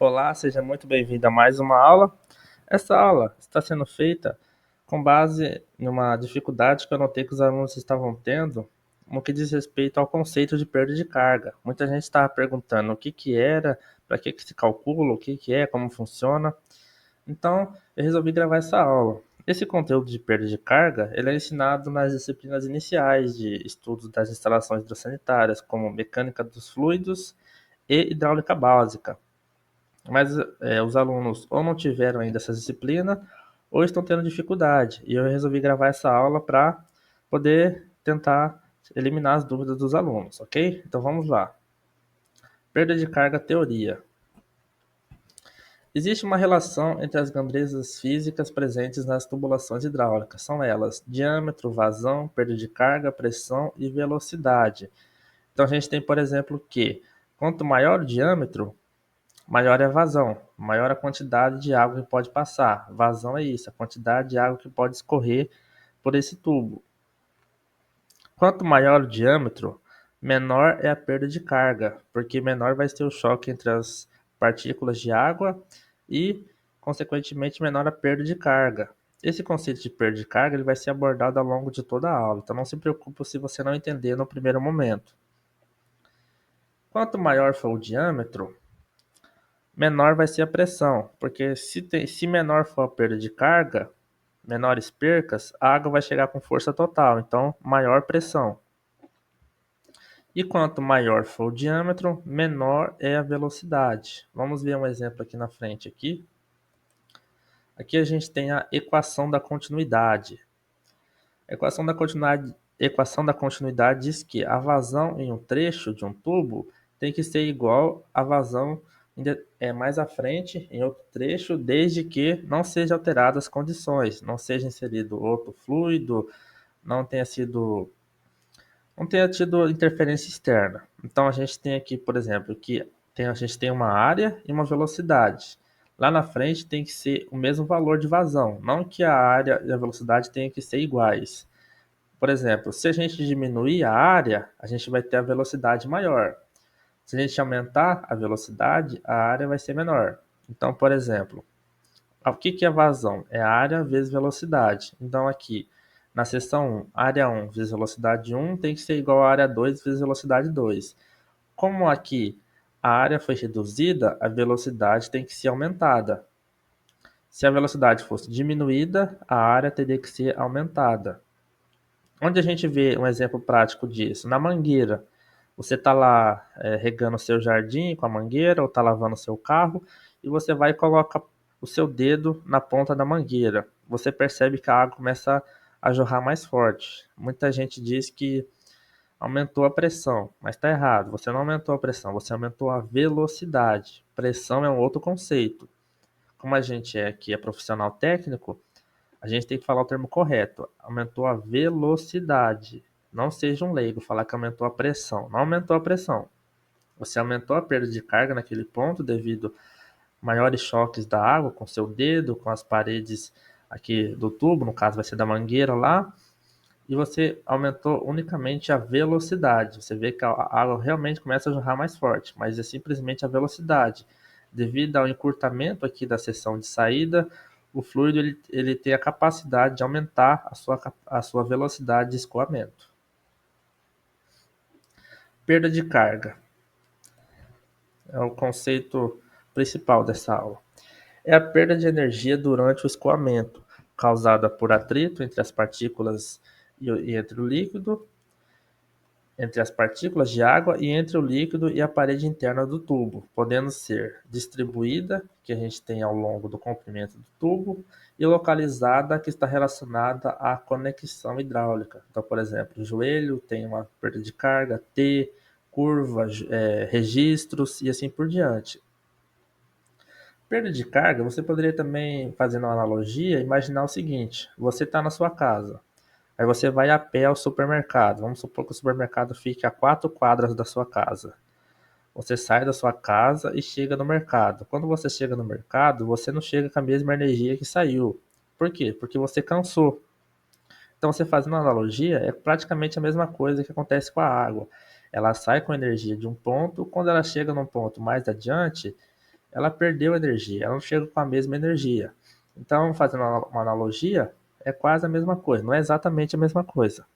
Olá, seja muito bem-vindo a mais uma aula. Essa aula está sendo feita com base em uma dificuldade que eu notei que os alunos estavam tendo no que diz respeito ao conceito de perda de carga. Muita gente estava perguntando o que que era, para que se calcula, o que que é, como funciona. Então, eu resolvi gravar essa aula. Esse conteúdo de perda de carga, ele é ensinado nas disciplinas iniciais de estudos das instalações hidrossanitárias, como mecânica dos fluidos e hidráulica básica. Mas os alunos ou não tiveram ainda essa disciplina ou estão tendo dificuldade. E eu resolvi gravar essa aula para poder tentar eliminar as dúvidas dos alunos, ok? Então vamos lá. Perda de carga teoria. Existe uma relação entre as grandezas físicas presentes nas tubulações hidráulicas. São elas diâmetro, vazão, perda de carga, pressão e velocidade. Então a gente tem, por exemplo, que quanto maior o diâmetro, maior é a vazão, maior a quantidade de água que pode passar. Vazão é isso, a quantidade de água que pode escorrer por esse tubo. Quanto maior o diâmetro, menor é a perda de carga, porque menor vai ser o choque entre as partículas de água e, consequentemente, menor a perda de carga. Esse conceito de perda de carga ele vai ser abordado ao longo de toda a aula, então não se preocupe se você não entender no primeiro momento. Quanto maior for o diâmetro, menor vai ser a pressão, porque se menor for a perda de carga, menores percas, a água vai chegar com força total, então maior pressão. E quanto maior for o diâmetro, menor é a velocidade. Vamos ver um exemplo aqui na frente. Aqui a gente tem a equação da continuidade. A equação da continuidade diz que a vazão em um trecho de um tubo tem que ser igual à vazão mais à frente em outro trecho, desde que não sejam alteradas as condições, não seja inserido outro fluido, não tenha tido interferência externa. Então a gente tem aqui, por exemplo, a gente tem uma área e uma velocidade. Lá na frente tem que ser o mesmo valor de vazão, não que a área e a velocidade tenham que ser iguais. Por exemplo, se a gente diminuir a área, a gente vai ter a velocidade maior. Se a gente aumentar a velocidade, a área vai ser menor. Então, por exemplo, o que é vazão? É área vezes velocidade. Então, aqui, na seção 1, área 1 vezes velocidade 1 tem que ser igual a área 2 vezes velocidade 2. Como aqui a área foi reduzida, a velocidade tem que ser aumentada. Se a velocidade fosse diminuída, a área teria que ser aumentada. Onde a gente vê um exemplo prático disso? Na mangueira. Você está lá regando o seu jardim com a mangueira ou está lavando o seu carro e você vai e coloca o seu dedo na ponta da mangueira. Você percebe que a água começa a jorrar mais forte. Muita gente diz que aumentou a pressão, mas está errado. Você não aumentou a pressão, você aumentou a velocidade. Pressão é um outro conceito. Como a gente aqui é profissional técnico, a gente tem que falar o termo correto. Aumentou a velocidade. Não seja um leigo falar que aumentou a pressão. Não aumentou a pressão. Você aumentou a perda de carga naquele ponto devido a maiores choques da água com seu dedo, com as paredes aqui do tubo, no caso vai ser da mangueira lá, e você aumentou unicamente a velocidade. Você vê que a água realmente começa a jorrar mais forte, mas é simplesmente a velocidade. Devido ao encurtamento aqui da seção de saída, o fluido ele tem a capacidade de aumentar a sua velocidade de escoamento. Perda de carga é o conceito principal dessa aula. É a perda de energia durante o escoamento, causada por atrito entre as partículas e entre o líquido, entre as partículas de água e entre o líquido e a parede interna do tubo, podendo ser distribuída, que a gente tem ao longo do comprimento do tubo, e localizada, que está relacionada à conexão hidráulica. Então, por exemplo, o joelho tem uma perda de carga, T, curva, registros e assim por diante. Perda de carga, você poderia também, fazendo uma analogia, imaginar o seguinte: você está na sua casa, aí você vai a pé ao supermercado. Vamos supor que o supermercado fique a 4 quadras da sua casa. Você sai da sua casa e chega no mercado. Quando você chega no mercado, você não chega com a mesma energia que saiu. Por quê? Porque você cansou. Então, você fazendo uma analogia, é praticamente a mesma coisa que acontece com a água. Ela sai com energia de um ponto, quando ela chega num ponto mais adiante, ela perdeu energia, ela não chega com a mesma energia. Então, fazendo uma analogia, é quase a mesma coisa, não é exatamente a mesma coisa,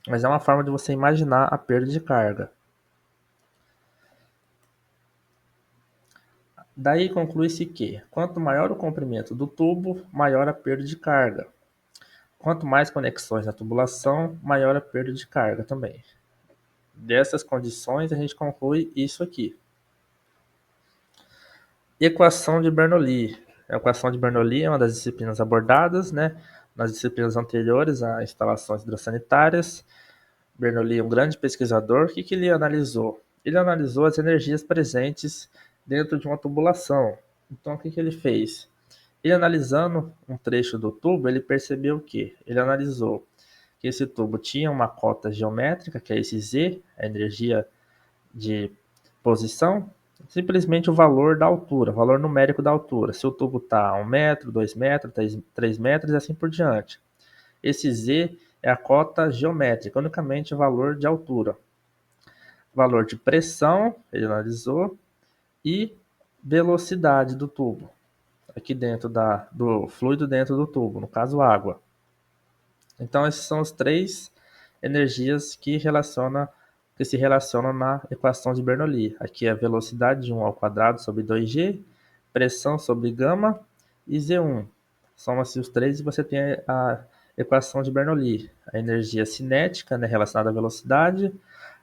mas é uma forma de você imaginar a perda de carga. Daí conclui-se que, quanto maior o comprimento do tubo, maior a perda de carga. Quanto mais conexões na tubulação, maior a perda de carga também. Dessas condições, a gente conclui isso aqui. Equação de Bernoulli. A equação de Bernoulli é uma das disciplinas abordadas, né, nas disciplinas anteriores a instalações hidrossanitárias. Bernoulli é um grande pesquisador. O que ele analisou? Ele analisou as energias presentes dentro de uma tubulação. Então, o que ele fez? Ele analisando um trecho do tubo, ele percebeu que ele analisou que esse tubo tinha uma cota geométrica, que é esse Z, a energia de posição, simplesmente o valor da altura, o valor numérico da altura. Se o tubo está a 1 metro, 2 metros, 3 metros e assim por diante. Esse Z é a cota geométrica, unicamente o valor de altura. Valor de pressão, ele analisou, e velocidade do tubo, aqui dentro do fluido dentro do tubo, no caso água. Então, esses são os três energias que se relacionam na equação de Bernoulli. Aqui é a velocidade de 1 ao quadrado sobre 2g, pressão sobre gama e Z1. Soma-se os três e você tem a equação de Bernoulli. A energia cinética, né, relacionada à velocidade,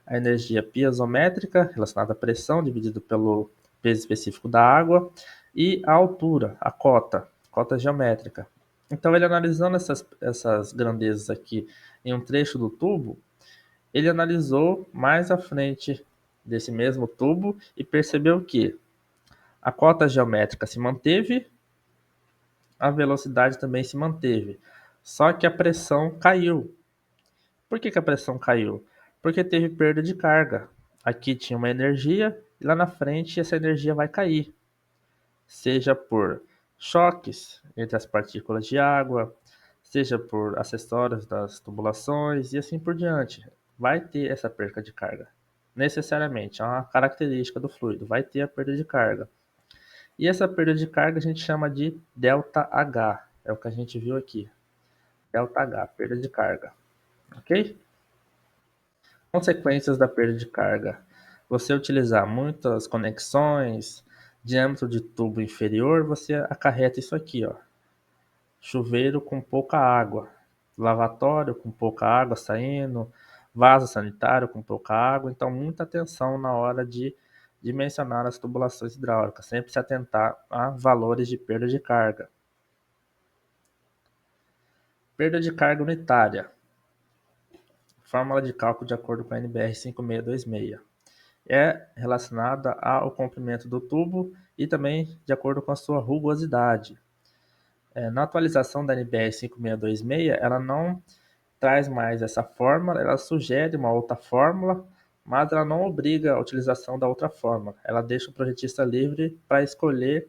a energia piezométrica, relacionada à pressão, dividido pelo peso específico da água, e a altura, a cota geométrica. Então, ele analisando essas grandezas aqui em um trecho do tubo, ele analisou mais à frente desse mesmo tubo e percebeu que a cota geométrica se manteve, a velocidade também se manteve, só que a pressão caiu. Por que a pressão caiu? Porque teve perda de carga. Aqui tinha uma energia e lá na frente essa energia vai cair, seja por choques entre as partículas de água, seja por acessórios das tubulações e assim por diante. Vai ter essa perda de carga. Necessariamente, é uma característica do fluido, vai ter a perda de carga. E essa perda de carga a gente chama de ΔH, é o que a gente viu aqui. ΔH, perda de carga. Ok? Consequências da perda de carga. Você utilizar muitas conexões, diâmetro de tubo inferior, você acarreta isso aqui, ó. Chuveiro com pouca água, lavatório com pouca água saindo, vaso sanitário com pouca água. Então, muita atenção na hora de dimensionar as tubulações hidráulicas. Sempre se atentar a valores de perda de carga. Perda de carga unitária. Fórmula de cálculo de acordo com a NBR 5626. É relacionada ao comprimento do tubo e também de acordo com a sua rugosidade. Na atualização da NBR 5626, ela não traz mais essa fórmula, ela sugere uma outra fórmula, mas ela não obriga a utilização da outra fórmula. Ela deixa o projetista livre para escolher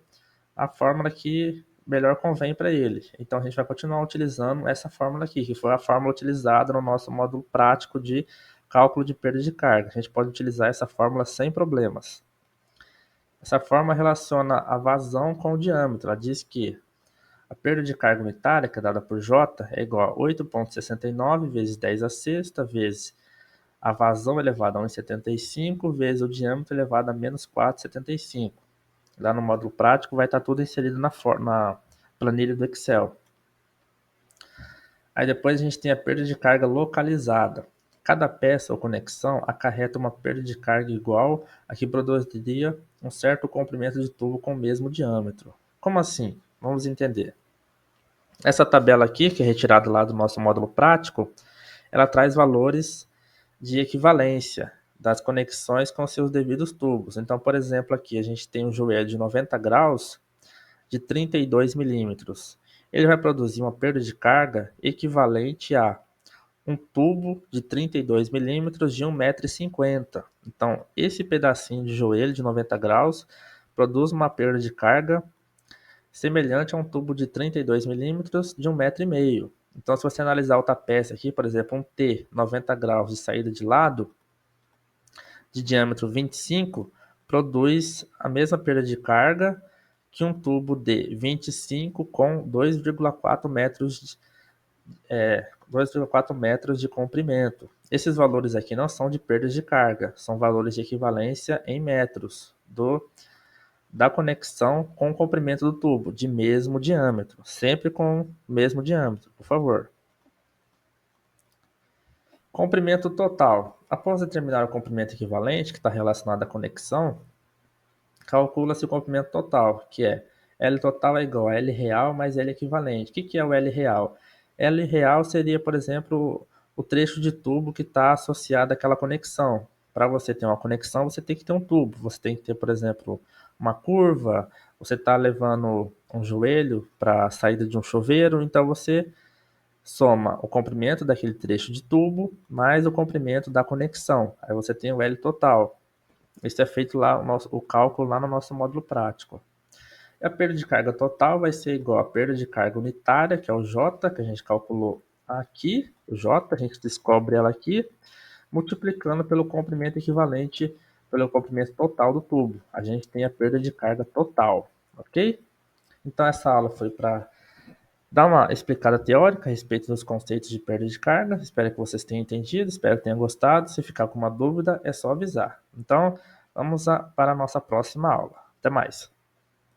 a fórmula que melhor convém para ele. Então a gente vai continuar utilizando essa fórmula aqui, que foi a fórmula utilizada no nosso módulo prático de cálculo de perda de carga. A gente pode utilizar essa fórmula sem problemas. Essa fórmula relaciona a vazão com o diâmetro. Ela diz que a perda de carga unitária, que é dada por J, é igual a 8,69 vezes 10 a sexta, vezes a vazão elevada a 1,75, vezes o diâmetro elevado a menos 4,75. Lá no módulo prático vai estar tudo inserido na planilha do Excel. Aí depois a gente tem a perda de carga localizada. Cada peça ou conexão acarreta uma perda de carga igual a que produziria um certo comprimento de tubo com o mesmo diâmetro. Como assim? Vamos entender. Essa tabela aqui, que é retirada lá do nosso módulo prático, ela traz valores de equivalência das conexões com seus devidos tubos. Então, por exemplo, aqui a gente tem um joelho de 90 graus de 32 milímetros. Ele vai produzir uma perda de carga equivalente a um tubo de 32 milímetros de 1,50 m. Então, esse pedacinho de joelho de 90 graus produz uma perda de carga semelhante a um tubo de 32 milímetros de 1,5 m. Então, se você analisar outra peça aqui, por exemplo, um T 90 graus de saída de lado, de diâmetro 25, produz a mesma perda de carga que um tubo de 25 com 2,4 metros de comprimento. Esses valores aqui não são de perda de carga, são valores de equivalência em metros da conexão com o comprimento do tubo, de mesmo diâmetro. Sempre com o mesmo diâmetro, por favor. Comprimento total. Após determinar o comprimento equivalente, que está relacionado à conexão, calcula-se o comprimento total, que é L total é igual a L real mais L equivalente. O que é o L real? L real seria, por exemplo, o trecho de tubo que está associado àquela conexão. Para você ter uma conexão, você tem que ter um tubo. Você tem que ter, por exemplo, uma curva. Você está levando um joelho para a saída de um chuveiro, então você soma o comprimento daquele trecho de tubo mais o comprimento da conexão. Aí você tem o L total. Isso é feito lá, o cálculo lá no nosso módulo prático. E a perda de carga total vai ser igual a perda de carga unitária, que é o J, que a gente calculou aqui, o J, a gente descobre ela aqui, multiplicando pelo comprimento equivalente, pelo comprimento total do tubo. A gente tem a perda de carga total, ok? Então essa aula foi para dar uma explicada teórica a respeito dos conceitos de perda de carga. Espero que vocês tenham entendido, espero que tenham gostado. Se ficar com uma dúvida, é só avisar. Então, vamos para a nossa próxima aula. Até mais!